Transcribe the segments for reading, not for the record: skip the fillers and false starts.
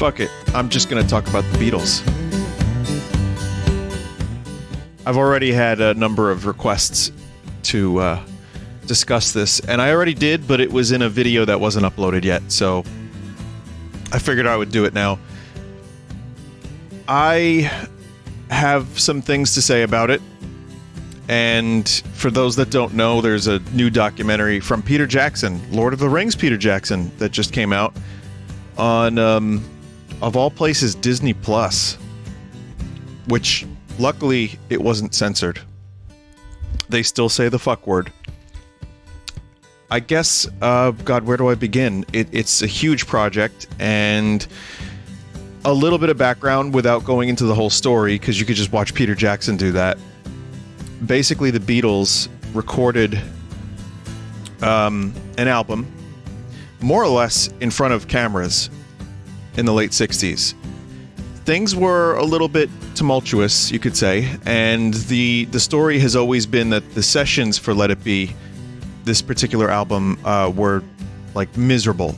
fuck it. I'm just going to talk about the Beatles. I've already had a number of requests to discuss this, and I already did, but it was in a video that wasn't uploaded yet, so I figured I would do it now. I have some things to say about it, and for those that don't know, there's a new documentary from Peter Jackson, Lord of the Rings Peter Jackson, that just came out on, of all places, Disney Plus, which luckily it wasn't censored. They still say the fuck word. I guess, God, where do I begin? It's a huge project, and a little bit of background without going into the whole story, because you could just watch Peter Jackson do that. Basically, the Beatles recorded an album, more or less in front of cameras, in the late 60s. Things were a little bit tumultuous, you could say, and the story has always been that the sessions for Let It Be, this particular album, were, like, miserable.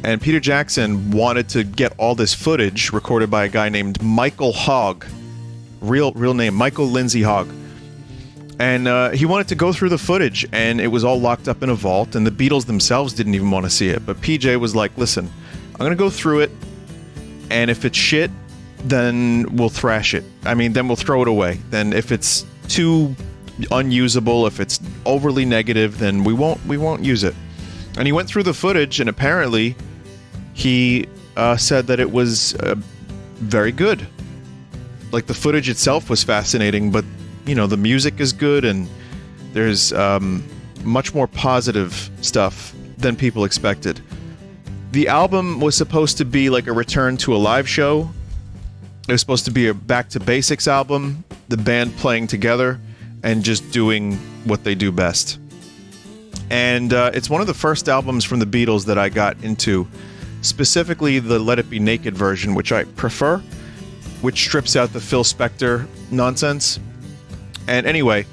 And Peter Jackson wanted to get all this footage recorded by a guy named Michael Hogg. Real name, Michael Lindsay Hogg. And he wanted to go through the footage, and it was all locked up in a vault, and the Beatles themselves didn't even want to see it. But PJ was like, listen, I'm going to go through it, and if it's shit, then we'll thrash it. I mean, then we'll throw it away. Then if it's too unusable, if it's overly negative, then we won't use it. And he went through the footage, and apparently he said that it was very good. Like, the footage itself was fascinating, but, you know, the music is good, and there's much more positive stuff than people expected. The album was supposed to be like a return to a live show. It was supposed to be a back-to-basics album, the band playing together and just doing what they do best. And it's one of the first albums from the Beatles that I got into, specifically the Let It Be Naked version, which I prefer, which strips out the Phil Spector nonsense. And anyway,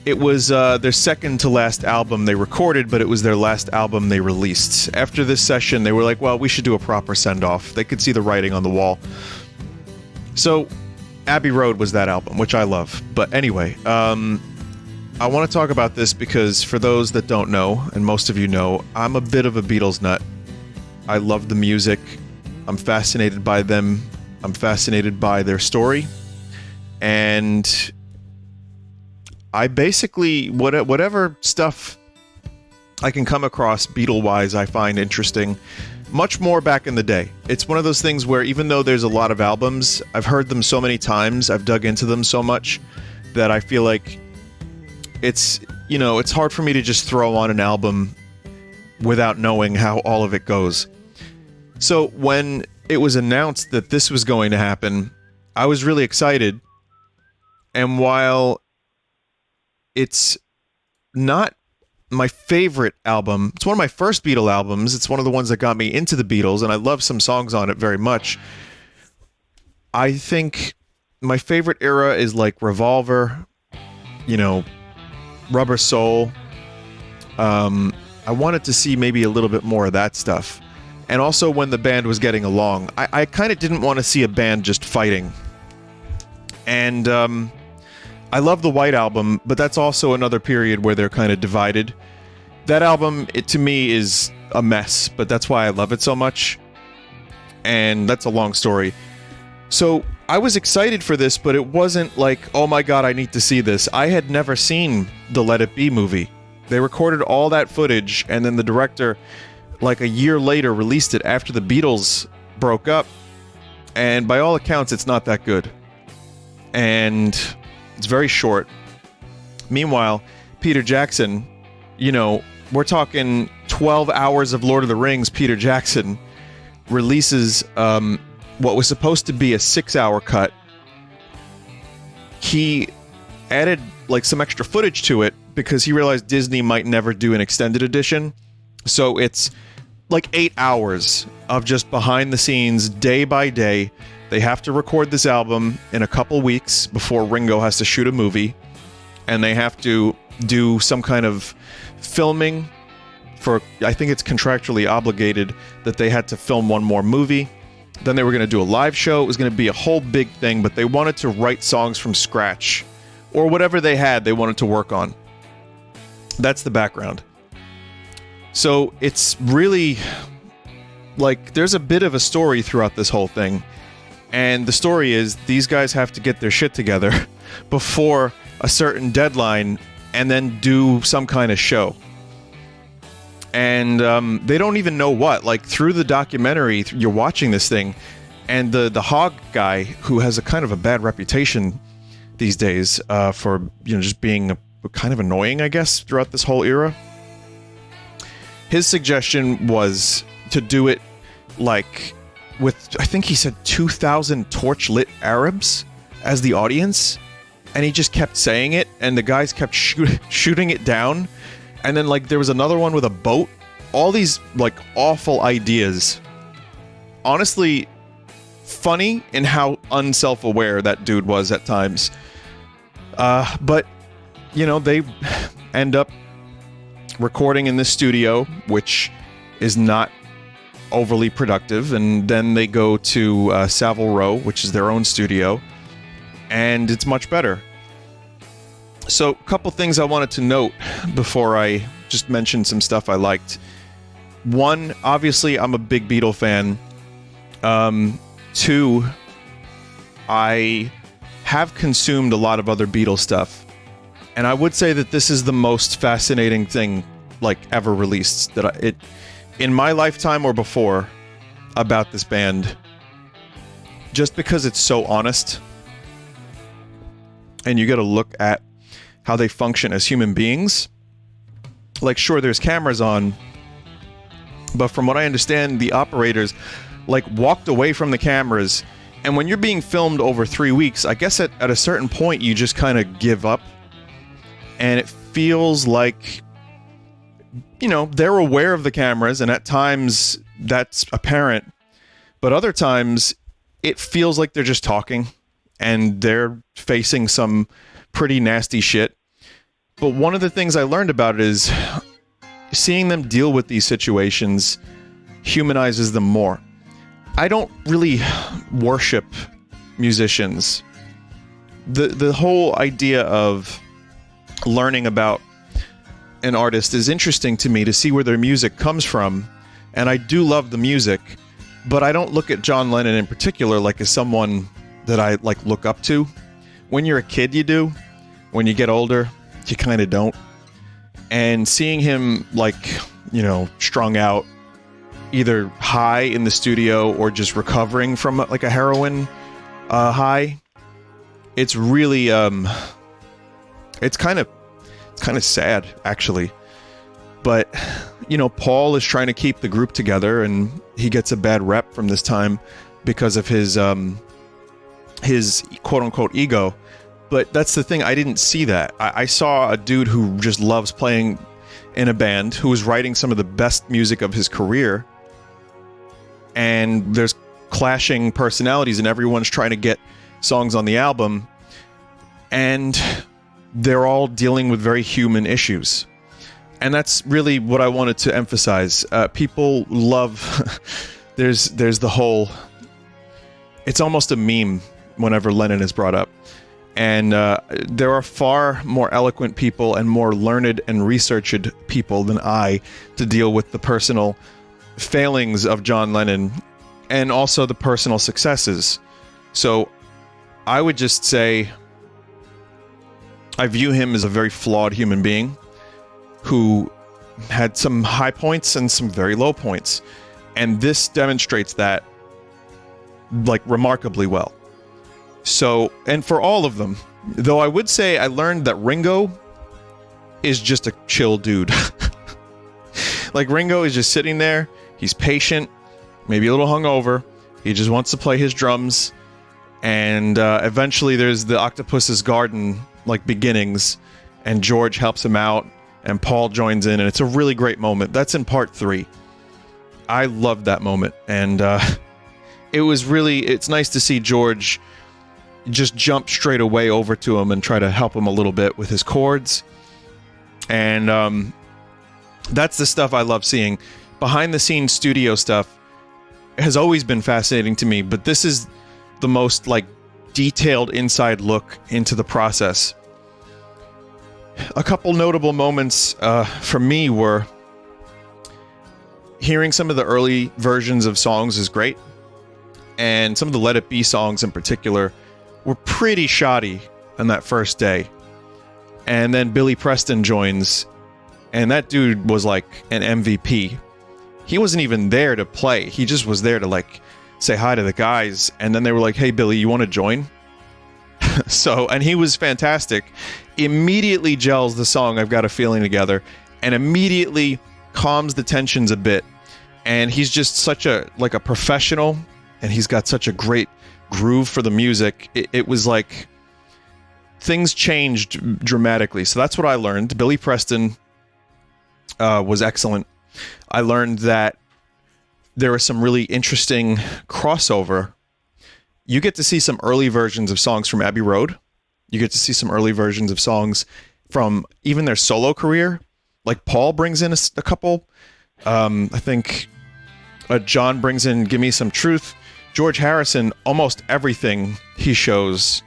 it was their second-to-last album they recorded, but it was their last album they released. After this session, they were like, well, we should do a proper send-off. They could see the writing on the wall. So, Abbey Road was that album, which I love. But anyway, I want to talk about this because for those that don't know, and most of you know, I'm a bit of a Beatles nut. I love the music. I'm fascinated by them. I'm fascinated by their story. And I basically, whatever stuff I can come across Beatle-wise, I find interesting. Much more back in the day. It's one of those things where even though there's a lot of albums, I've heard them so many times, I've dug into them so much, that I feel like it's, you know, it's hard for me to just throw on an album without knowing how all of it goes. So when it was announced that this was going to happen, I was really excited. And while it's not my favorite album, it's one of my first Beatle albums, it's one of the ones that got me into the Beatles, and I love some songs on it very much. I think my favorite era is like Revolver, you know, Rubber Soul. I wanted to see maybe a little bit more of that stuff. And also when the band was getting along. I kind of didn't want to see a band just fighting. And I love the White Album, but that's also another period where they're kind of divided. That album, to me, is a mess, but that's why I love it so much. And that's a long story. So I was excited for this, but it wasn't like, oh my god, I need to see this. I had never seen the Let It Be movie. They recorded all that footage, and then the director, like a year later, released it after the Beatles broke up. And by all accounts, it's not that good. And it's very short. Meanwhile, Peter Jackson, you know, we're talking 12 hours of Lord of the Rings. Peter Jackson releases what was supposed to be a 6-hour cut. He added like some extra footage to it because he realized Disney might never do an extended edition. So it's like 8 hours of just behind the scenes, day by day. They have to record this album in a couple weeks before Ringo has to shoot a movie. And they have to do some kind of filming for, I think it's contractually obligated that they had to film one more movie. Then they were going to do a live show. It was going to be a whole big thing, but they wanted to write songs from scratch, or whatever they had they wanted to work on. That's the background. So it's really like there's a bit of a story throughout this whole thing. And the story is these guys have to get their shit together before a certain deadline and then do some kind of show. And they don't even know what. Like, through the documentary, you're watching this thing, and the hog guy, who has a kind of a bad reputation these days for, you know, just being kind of annoying, I guess, throughout this whole era. His suggestion was to do it, like, with, I think he said 2,000 torch-lit Arabs as the audience, and he just kept saying it, and the guys kept shooting it down. And then, like, there was another one with a boat. All these, like, awful ideas. Honestly, funny in how unself-aware that dude was at times. But, you know, they end up recording in this studio, which is not overly productive. And then they go to Savile Row, which is their own studio. And it's much better. So, a couple things I wanted to note before I just mention some stuff I liked. One, obviously, I'm a big Beatle fan. Two, I have consumed a lot of other Beatles stuff. And I would say that this is the most fascinating thing, like, ever released. In my lifetime or before, about this band. Just because it's so honest. And you gotta look at how they function as human beings. Like, sure, there's cameras on, but from what I understand, the operators, like, walked away from the cameras, and when you're being filmed over 3 weeks, I guess at a certain point, you just kind of give up, and it feels like, you know, they're aware of the cameras, and at times, that's apparent, but other times, it feels like they're just talking, and they're facing some pretty nasty shit. But one of the things I learned about it is seeing them deal with these situations humanizes them more. I don't really worship musicians. The whole idea of learning about an artist is interesting to me, to see where their music comes from, and I do love the music, but I don't look at John Lennon in particular like as someone that I, like, look up to. When you're a kid, you do. When you get older, you kind of don't. And seeing him, like, you know, strung out, either high in the studio or just recovering from, like, a heroin high, it's really, it's kind of sad, actually. But, you know, Paul is trying to keep the group together, and he gets a bad rep from this time because of his quote-unquote ego. But that's the thing, I didn't see that. I saw a dude who just loves playing in a band, who was writing some of the best music of his career, and there's clashing personalities, and everyone's trying to get songs on the album, and they're all dealing with very human issues. And that's really what I wanted to emphasize. People love... there's the whole... It's almost a meme whenever Lennon is brought up. And there are far more eloquent people and more learned and researched people than I to deal with the personal failings of John Lennon and also the personal successes. So I would just say I view him as a very flawed human being who had some high points and some very low points. And this demonstrates that, like, remarkably well. So, and for all of them, though I would say I learned that Ringo is just a chill dude. Like, Ringo is just sitting there, he's patient, maybe a little hungover, he just wants to play his drums, and eventually there's the Octopuss's Garden, like, beginnings, and George helps him out, and Paul joins in, and it's a really great moment. That's in part 3. I loved that moment, and it's nice to see George just jump straight away over to him and try to help him a little bit with his chords. And that's the stuff I love seeing. Behind the scenes studio stuff, has always been fascinating to me, but this is the most like detailed inside look into the process. A couple notable moments for me were hearing some of the early versions of songs is great, and some of the Let It Be songs in particular were pretty shoddy on that first day. And then Billy Preston joins, and that dude was like an MVP. He wasn't even there to play. He just was there to like say hi to the guys, and then they were like, "Hey Billy, you want to join?" So, and he was fantastic. Immediately gels the song I've Got a Feeling together, and immediately calms the tensions a bit. And he's just such a like a professional, and he's got such a great groove for the music. It was like things changed dramatically. So that's what I learned. Billy Preston was excellent. I learned that there was some really interesting crossover. You get to see some early versions of songs from Abbey Road. You get to see some early versions of songs from even their solo career. Like Paul brings in a couple. I think John brings in Give Me Some Truth. George Harrison, almost everything he shows,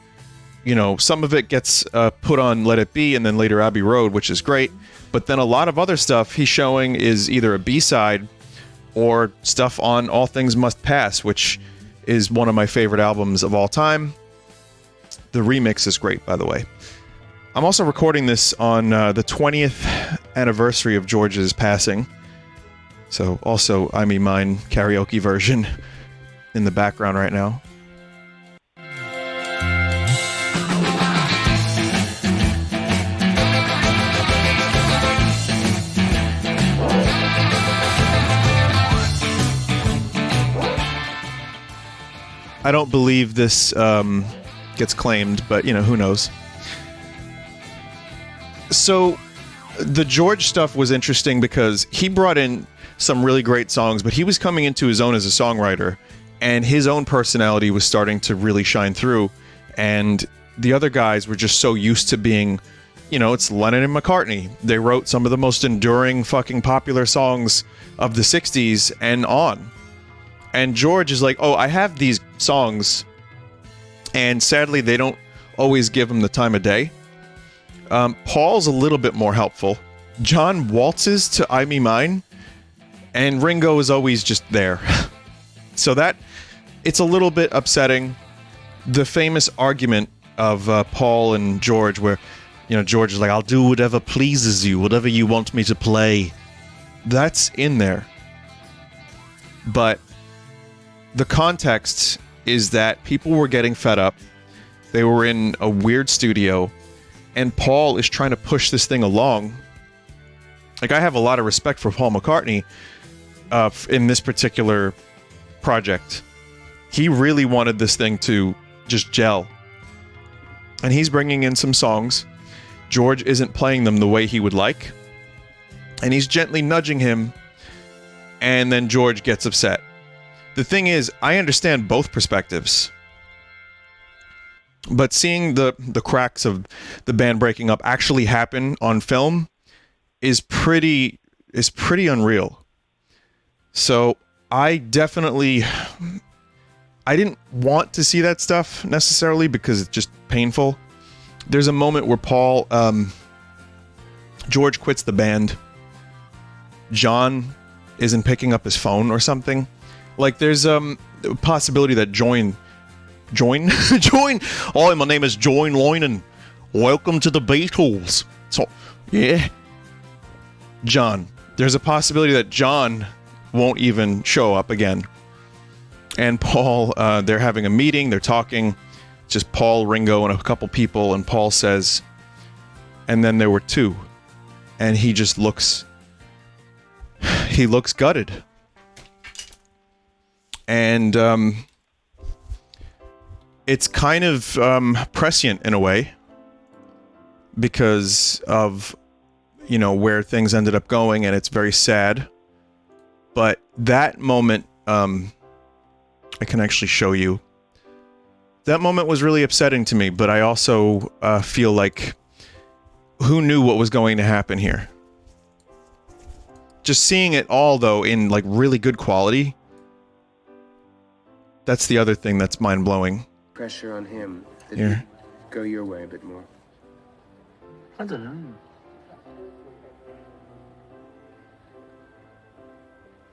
you know, some of it gets put on Let It Be and then later Abbey Road, which is great. But then a lot of other stuff he's showing is either a B-side or stuff on All Things Must Pass, which is one of my favorite albums of all time. The remix is great, by the way. I'm also recording this on the 20th anniversary of George's passing. So also I Me Mine karaoke version in the background right now. I don't believe this gets claimed, but, you know, who knows. So the George stuff was interesting because he brought in some really great songs, but he was coming into his own as a songwriter, and his own personality was starting to really shine through. And the other guys were just so used to being, you know, it's Lennon and McCartney. They wrote some of the most enduring fucking popular songs of the 60s and on. And George is like, oh, I have these songs, and sadly they don't always give him the time of day. Paul's a little bit more helpful. John waltzes to I Me Mine, and Ringo is always just there. So that, it's a little bit upsetting. The famous argument of Paul and George where, you know, George is like, I'll do whatever pleases you, whatever you want me to play. That's in there. But the context is that people were getting fed up. They were in a weird studio, and Paul is trying to push this thing along. Like, I have a lot of respect for Paul McCartney in this particular project. He really wanted this thing to just gel. And he's bringing in some songs. George isn't playing them the way he would like. And he's gently nudging him, and then George gets upset. The thing is, I understand both perspectives. But seeing the cracks of the band breaking up actually happen on film is pretty unreal. So I didn't want to see that stuff necessarily because it's just painful. There's a moment where George quits the band. John isn't picking up his phone or something. Like, there's a possibility that Join. Hi, my name is Join Loinen. Welcome to the Beatles. So, yeah. John. There's a possibility that John won't even show up again. And Paul, they're having a meeting, they're talking. Just Paul, Ringo, and a couple people, and Paul says, and then there were two. And he just looks gutted. And it's kind of prescient in a way because of, you know, where things ended up going, and it's very sad. But that moment, I can actually show you. That moment was really upsetting to me, but I also feel like who knew what was going to happen here? Just seeing it all, though, in like really good quality, That's the other thing that's mind-blowing. Pressure on him. That Here. he'd go your way a bit more. I don't know.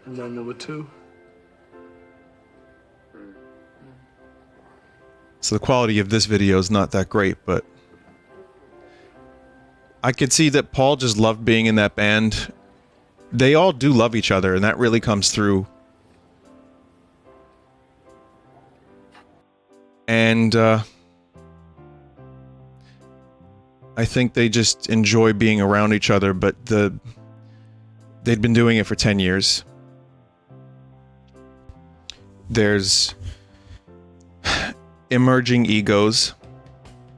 And then number 2. So the quality of this video is not that great, but I could see that Paul just loved being in that band. They all do love each other, and that really comes through. And I think they just enjoy being around each other, but they'd been doing it for 10 years. There's emerging egos.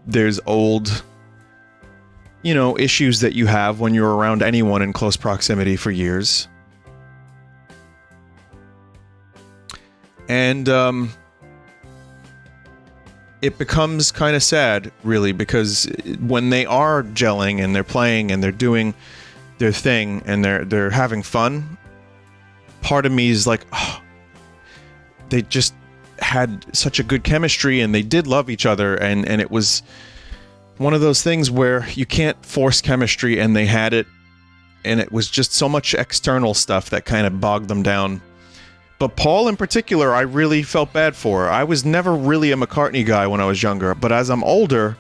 There's old, issues that you have when you're around anyone in close proximity for years. And it becomes kind of sad, really, because when they are gelling and they're playing and they're doing their thing and they're having fun, part of me is like, oh, they just had such a good chemistry and they did love each other, and it was one of those things where you can't force chemistry, and they had it, and it was just so much external stuff that kind of bogged them down. But Paul in particular, I really felt bad for. I was never really a McCartney guy when I was younger, but as I'm older,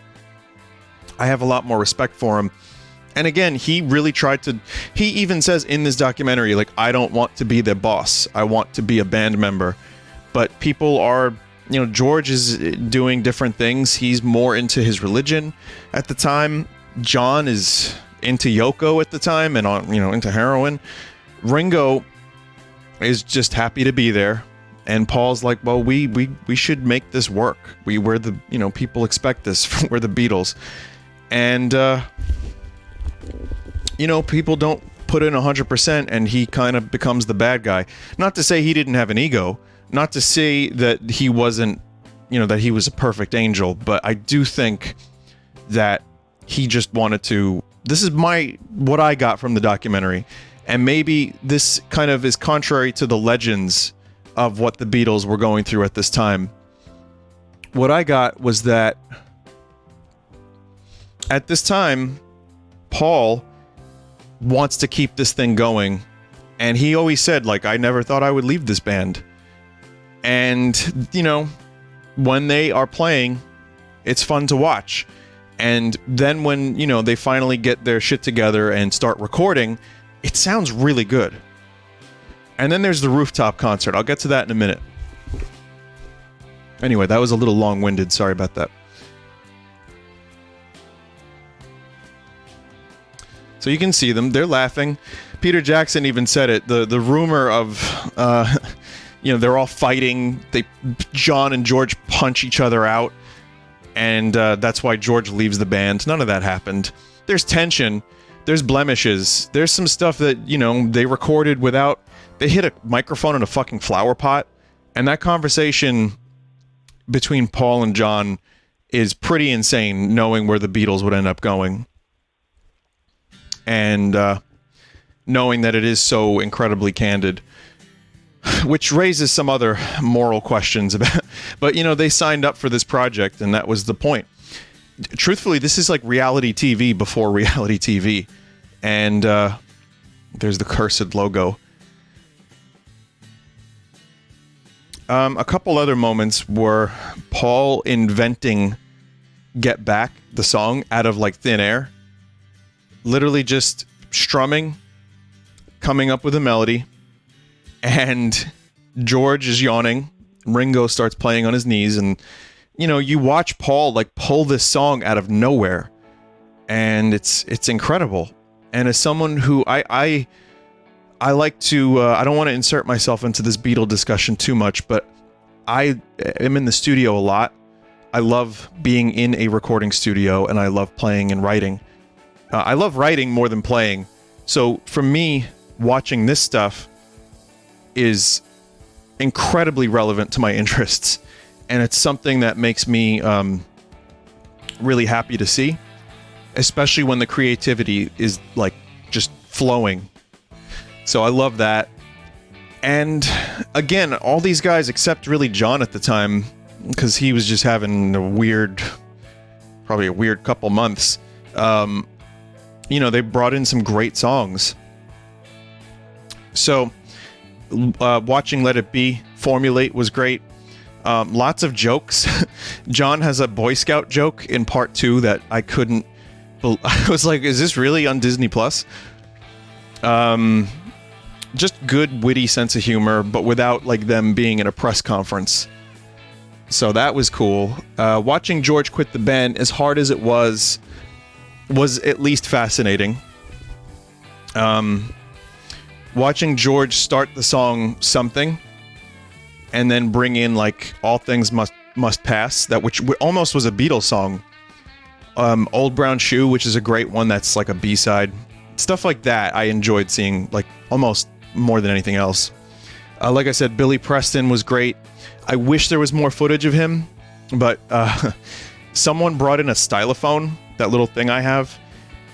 I have a lot more respect for him. And again, he really tried to... He even says in this documentary, like, I don't want to be the boss. I want to be a band member. But people are... George is doing different things. He's more into his religion at the time. John is into Yoko at the time and into heroin. Ringo is just happy to be there, and Paul's like, well, we should make this work. We're the people expect this. We're the Beatles, and people don't put in 100%, and he kind of becomes the bad guy. Not to say he didn't have an ego, not to say that he wasn't, that he was a perfect angel, but I do think that he just wanted to. This is what I got from the documentary. And maybe this kind of is contrary to the legends of what the Beatles were going through at this time. What I got was that at this time, Paul wants to keep this thing going. And he always said, like, I never thought I would leave this band. And, when they are playing, it's fun to watch. And then when, they finally get their shit together and start recording, it sounds really good. And then there's the rooftop concert. I'll get to that in a minute. Anyway, that was a little long-winded. Sorry about that. So you can see them. They're laughing. Peter Jackson even said it. The rumor of, they're all fighting. John and George punch each other out. And that's why George leaves the band. None of that happened. There's tension. There's blemishes. There's some stuff that, they recorded without... They hit a microphone in a fucking flower pot. And that conversation between Paul and John is pretty insane, knowing where the Beatles would end up going. And knowing that it is so incredibly candid. Which raises some other moral questions about... But, they signed up for this project, and that was the point. Truthfully, this is like reality TV before reality TV. And there's the cursed logo. A couple other moments were Paul inventing Get Back, the song, out of like thin air. Literally just strumming, coming up with a melody. And George is yawning. Ringo starts playing on his knees, and you watch Paul like pull this song out of nowhere, and it's incredible. And as someone who I like to, I don't want to insert myself into this Beatle discussion too much, but I am in the studio a lot. I love being in a recording studio, and I love playing and writing. I love writing more than playing. So for me, watching this stuff is incredibly relevant to my interests. And it's something that makes me really happy to see, especially when the creativity is like just flowing. So I love that. And again, all these guys, except really John at the time, because he was just having probably a weird couple months. They brought in some great songs. So, watching Let It Be formulate was great. Lots of jokes. John has a Boy Scout joke in part 2 that I couldn't. I was like, is this really on Disney Plus? Just good, witty sense of humor, but without like them being in a press conference. So that was cool. Watching George quit the band, as hard as it was at least fascinating. Watching George start the song Something, and then bring in like All Things Must Pass, which almost was a Beatles song. Old Brown Shoe, which is a great one, that's like a B-side. Stuff like that I enjoyed seeing, like almost more than anything else. Like I said, Billy Preston was great. I wish there was more footage of him, but someone brought in a stylophone, that little thing I have,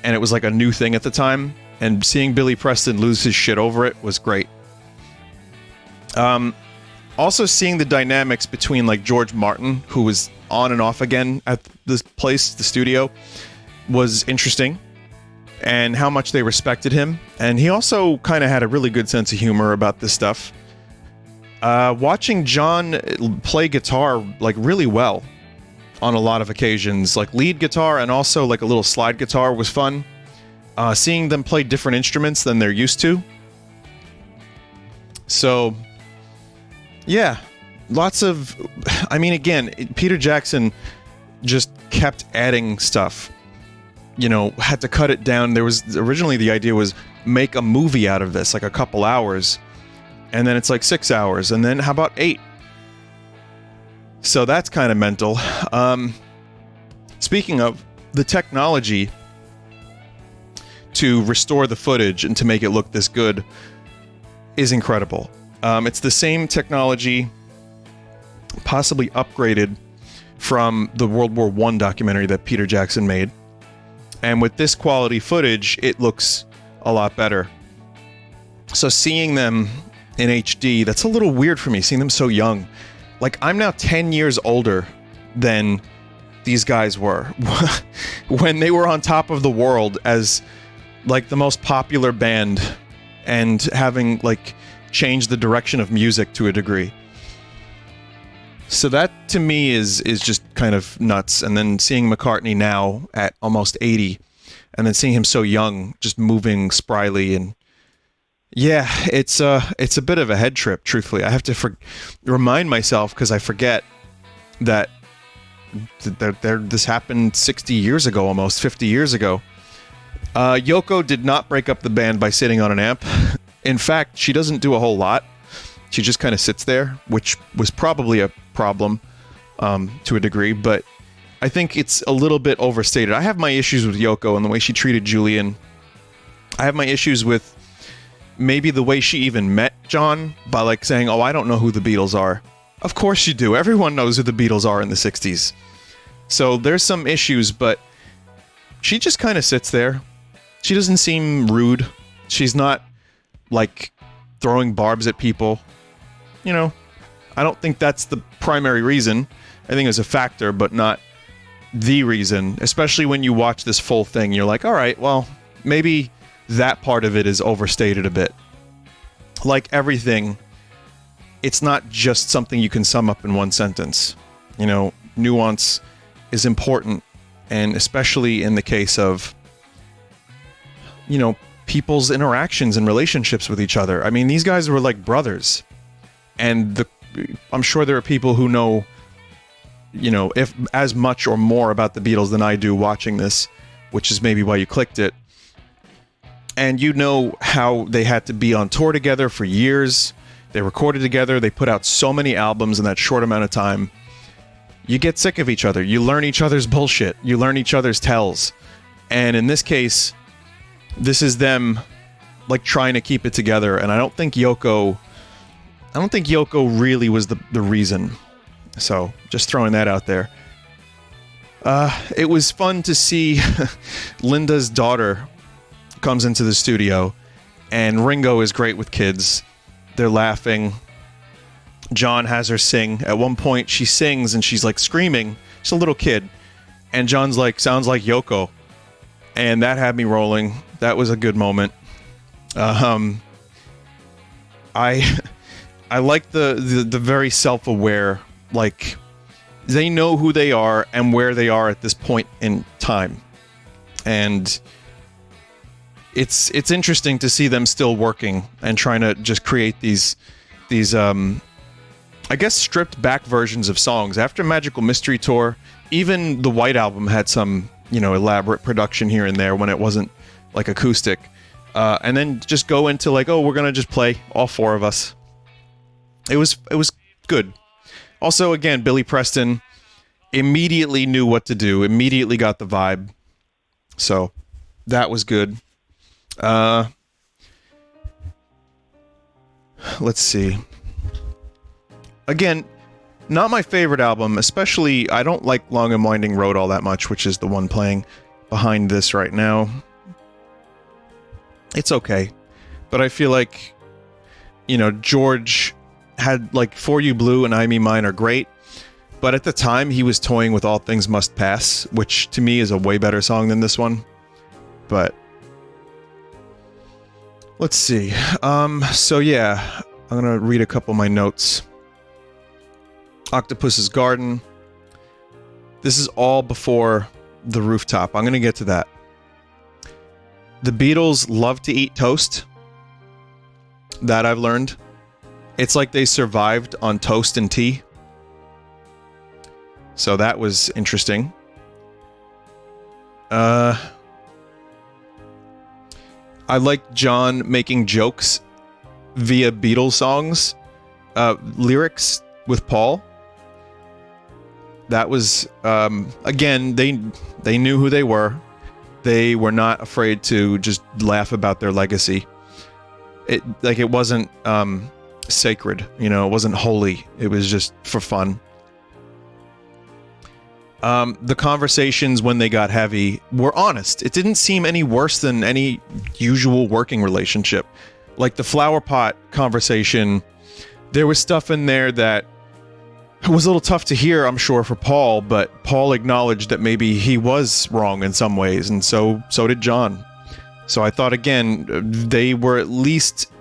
and it was like a new thing at the time, and seeing Billy Preston lose his shit over it was great. Also seeing the dynamics between like George Martin, who was on and off again at this place, the studio, was interesting, and how much they respected him. And he also kind of had a really good sense of humor about this stuff. Watching John play guitar like really well on a lot of occasions, like lead guitar and also like a little slide guitar, was fun. Seeing them play different instruments than they're used to. So, yeah, lots of... I mean, again, Peter Jackson just kept adding stuff. Had to cut it down. There was... Originally, the idea was make a movie out of this, like a couple hours. And then it's like 6 hours. And then how about 8? So that's kind of mental. Speaking of, the technology to restore the footage and to make it look this good is incredible. It's the same technology, possibly upgraded from the World War I documentary that Peter Jackson made. And with this quality footage, it looks a lot better. So seeing them in HD, that's a little weird for me, seeing them so young. Like, I'm now 10 years older than these guys were when they were on top of the world as like the most popular band and having like changed the direction of music to a degree. So that to me is just kind of nuts. And then seeing McCartney now at almost 80, and then seeing him so young, just moving spryly, and yeah, it's a bit of a head trip, truthfully. I have to remind myself, because I forget that this happened 60 years ago, almost 50 years ago. Yoko did not break up the band by sitting on an amp. In fact, she doesn't do a whole lot. She just kind of sits there, which was probably a problem to a degree, but I think it's a little bit overstated. I have my issues with Yoko and the way she treated Julian. I have my issues with maybe the way she even met John, by like saying, oh, I don't know who the Beatles are. Of course you do. Everyone knows who the Beatles are in the 60s. So there's some issues, but she just kind of sits there. She doesn't seem rude. She's not like throwing barbs at people. I don't think that's the primary reason. I think it's a factor, but not the reason. Especially when you watch this full thing, you're like, all right, well, maybe that part of it is overstated a bit. Like everything, it's not just something you can sum up in one sentence. Nuance is important, and especially in the case of, people's interactions and relationships with each other. I mean, these guys were like brothers, and I'm sure there are people who know, if as much or more about the Beatles than I do watching this, which is maybe why you clicked it. And how they had to be on tour together for years. They recorded together. They put out so many albums in that short amount of time. You get sick of each other. You learn each other's bullshit. You learn each other's tells. And in this case, this is them like trying to keep it together. And I don't think Yoko really was the reason. So just throwing that out there. It was fun to see Linda's daughter comes into the studio, and Ringo is great with kids. They're laughing. John has her sing. At one point, she sings and she's like screaming. She's a little kid. And John's like, sounds like Yoko. And that had me rolling. That was a good moment. I like the very self-aware, like, they know who they are and where they are at this point in time. And it's interesting to see them still working and trying to just create these I guess stripped back versions of songs. After Magical Mystery Tour, even the White Album had some, elaborate production here and there when it wasn't like acoustic. And then just go into like, oh, we're gonna just play all four of us. It was good. Also, again, Billy Preston immediately knew what to do, immediately got the vibe. So that was good. Let's see. Again, not my favorite album, especially I don't like Long and Winding Road all that much, which is the one playing behind this right now. It's okay. But I feel like, George had like For You Blue and I Me Mine are great. But at the time, he was toying with All Things Must Pass, which to me is a way better song than this one. But let's see. So yeah, I'm gonna read a couple of my notes. Octopuss's Garden. This is all before the Rooftop. I'm gonna get to that. The Beatles love to eat toast. That I've learned. It's like they survived on toast and tea. So that was interesting. I like John making jokes via Beatles songs, lyrics with Paul. That was, again, they knew who they were. They were not afraid to just laugh about their legacy. It wasn't sacred, it wasn't holy. It was just for fun. The conversations when they got heavy were honest. It didn't seem any worse than any usual working relationship. Like the flower pot conversation, there was stuff in there that was a little tough to hear, I'm sure, for Paul, but Paul acknowledged that maybe he was wrong in some ways, and so did John. So I thought, again, they were at least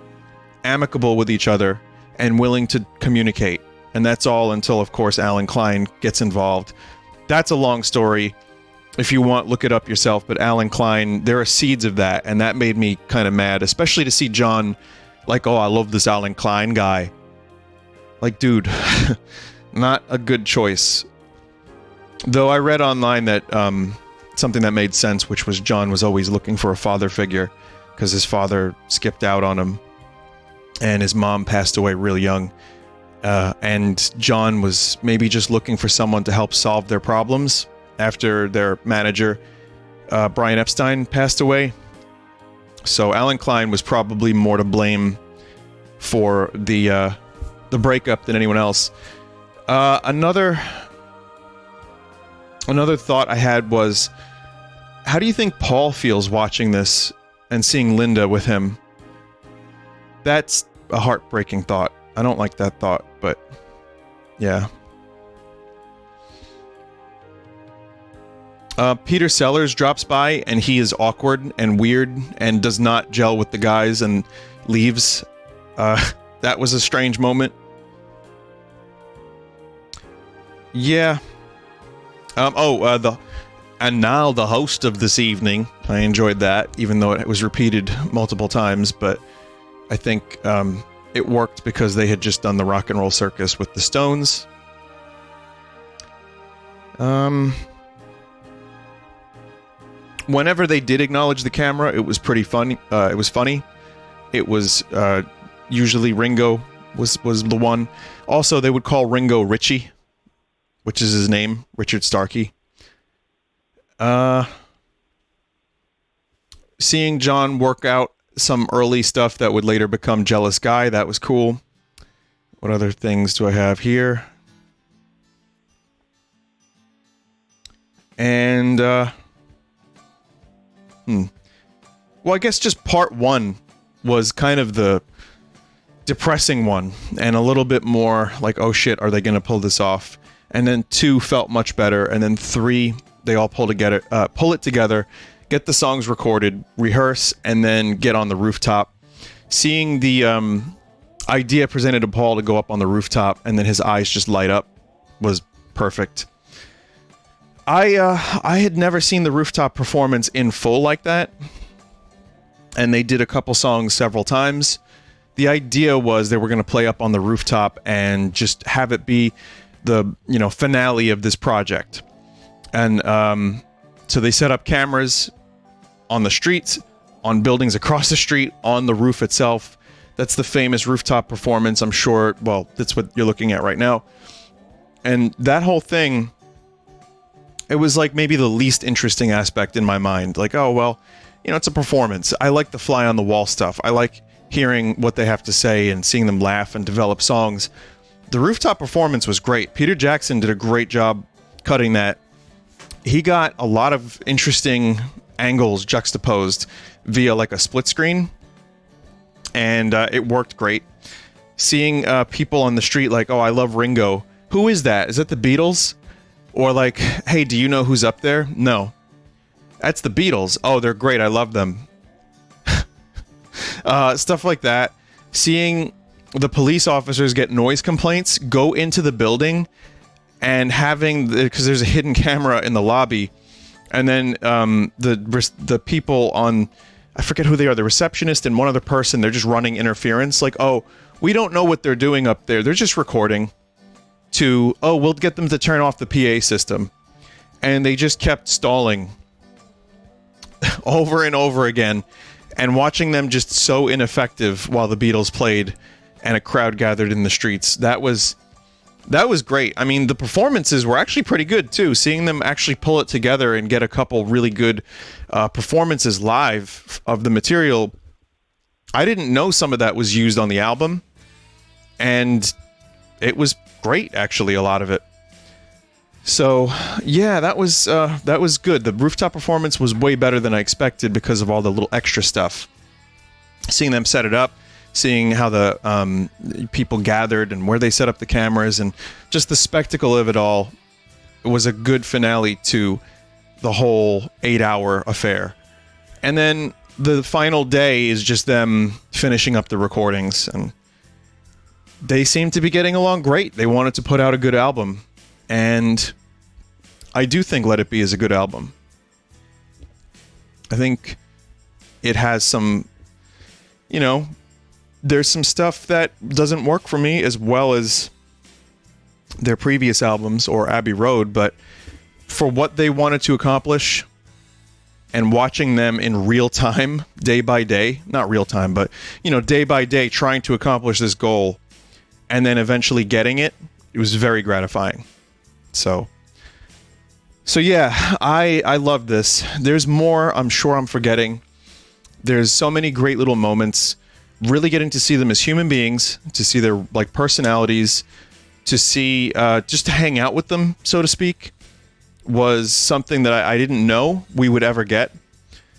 amicable with each other and willing to communicate. And that's all until, of course, Alan Klein gets involved. That's a long story. If you want, look it up yourself. But Alan Klein, there are seeds of that, and that made me kind of mad, especially to see John like, oh, I love this Alan Klein guy. Like, dude, not a good choice. Though I read online that something that made sense, which was John was always looking for a father figure because his father skipped out on him, and his mom passed away real young. And John was maybe just looking for someone to help solve their problems after their manager, Brian Epstein, passed away. So Alan Klein was probably more to blame for the breakup than anyone else. Another thought I had was, how do you think Paul feels watching this and seeing Linda with him? That's a heartbreaking thought. I don't like that thought, but yeah. Peter Sellers drops by, and he is awkward and weird and does not gel with the guys and leaves. That was a strange moment. Yeah. And now the host of this evening. I enjoyed that, even though it was repeated multiple times, but I think it worked because they had just done the Rock and Roll Circus with the Stones. Whenever they did acknowledge the camera, it was pretty funny. It was funny. It was usually Ringo was the one. Also, they would call Ringo Richie, which is his name, Richard Starkey. Seeing John work out some early stuff that would later become Jealous Guy, that was cool. What other things do I have here? And, well, I guess just part one was kind of the depressing one, and a little bit more like, oh shit, are they going to pull this off? And then 2 felt much better, and then 3, they all pull it together, get the songs recorded, rehearse, and then get on the rooftop. Seeing the idea presented to Paul to go up on the rooftop, and then his eyes just light up, was perfect. I had never seen the Rooftop Performance in full like that, and they did a couple songs several times. The idea was they were going to play up on the rooftop and just have it be the finale of this project. And so they set up cameras on the streets, on buildings across the street, on the roof itself. That's the famous Rooftop Performance, I'm sure. Well, that's what you're looking at right now. And that whole thing, it was like maybe the least interesting aspect in my mind. Like, oh, well, it's a performance. I like the fly on the wall stuff. I like hearing what they have to say and seeing them laugh and develop songs. The Rooftop Performance was great. Peter Jackson did a great job cutting that. He got a lot of interesting angles juxtaposed via like a split screen, and it worked great. Seeing people on the street like, oh, I love Ringo. Who is that? Is that the Beatles? Or like, hey, do you know who's up there? No. That's the Beatles. Oh, they're great. I love them. Stuff like that. Seeing the police officers get noise complaints, go into the building, and because there's a hidden camera in the lobby, and then the people on, I forget who they are, the receptionist and one other person, they're just running interference. Like, oh, we don't know what they're doing up there. They're just recording. To, oh, we'll get them to turn off the PA system. And they just kept stalling over and over again, and watching them just so ineffective while the Beatles played and a crowd gathered in the streets. That was great. I mean, the performances were actually pretty good too. Seeing them actually pull it together and get a couple really good performances live of the material. I didn't know some of that was used on the album, and it was great, actually, a lot of it. So, yeah, that was good. The Rooftop Performance was way better than I expected because of all the little extra stuff. Seeing them set it up, seeing how the people gathered and where they set up the cameras, and just the spectacle of it all, it was a good finale to the whole 8-hour affair. And then the final day is just them finishing up the recordings, and they seem to be getting along great. They wanted to put out a good album, and I do think Let It Be is a good album. I think it has some, there's some stuff that doesn't work for me as well as their previous albums or Abbey Road, but for what they wanted to accomplish and watching them in real time, day by day, not real time, but, day by day trying to accomplish this goal, and then eventually getting it, it was very gratifying. So yeah, I love this. There's more I'm sure I'm forgetting. There's so many great little moments. Really getting to see them as human beings, to see their like personalities, to see just to hang out with them, so to speak, was something that I didn't know we would ever get.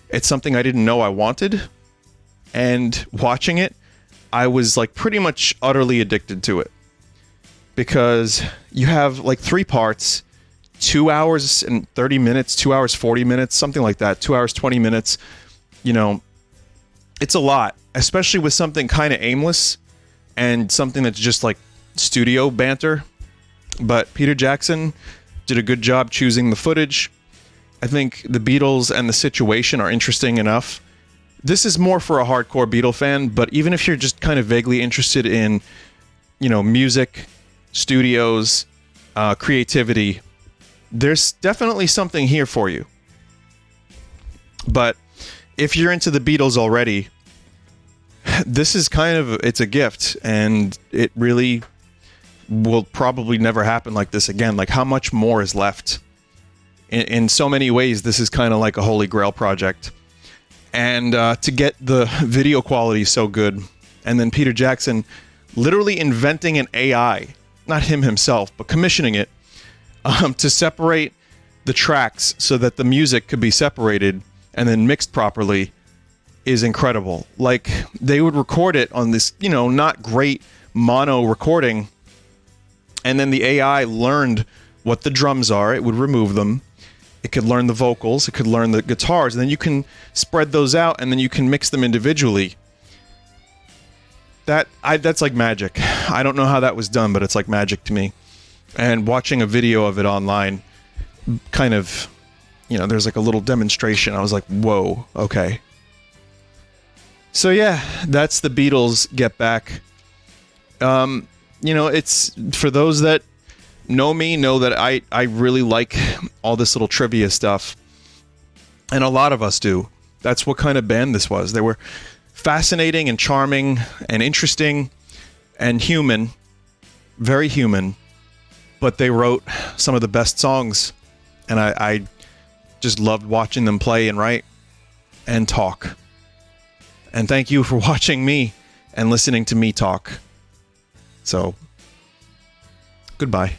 It's something I didn't know I wanted. And watching it, I was like pretty much utterly addicted to it, because you have like 3 parts, 2 hours and 30 minutes, 2 hours 40 minutes, something like that, 2 hours 20 minutes. It's a lot, especially with something kind of aimless and something that's just like studio banter. But Peter Jackson did a good job choosing the footage. I think the Beatles and the situation are interesting enough. This is more for a hardcore Beatle fan, but even if you're just kind of vaguely interested in, music, studios, creativity, there's definitely something here for you. But if you're into the Beatles already, this is it's a gift, and it really will probably never happen like this again. Like, how much more is left? In so many ways, this is kind of like a holy grail project. And to get the video quality so good, and then Peter Jackson literally inventing an AI, not him himself, but commissioning it to separate the tracks so that the music could be separated and then mixed properly, is incredible. Like, they would record it on this, not great mono recording, and then the AI learned what the drums are. It would remove them. It could learn the vocals. It could learn the guitars. And then you can spread those out, and then you can mix them individually. That's like magic. I don't know how that was done, but it's like magic to me. And watching a video of it online, kind of, there's like a little demonstration. I was like, whoa, okay. So yeah, that's the Beatles Get Back. It's for those that know me, know that I really like all this little trivia stuff. And a lot of us do. That's what kind of band this was. They were fascinating and charming and interesting and human, very human, but they wrote some of the best songs, and I just loved watching them play and write and talk. And thank you for watching me and listening to me talk. So, goodbye.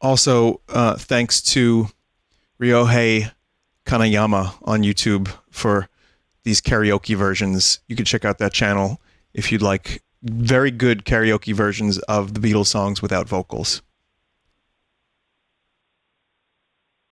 Also, thanks to Ryohei Kanayama on YouTube for these karaoke versions. You can check out that channel if you'd like very good karaoke versions of the Beatles songs without vocals.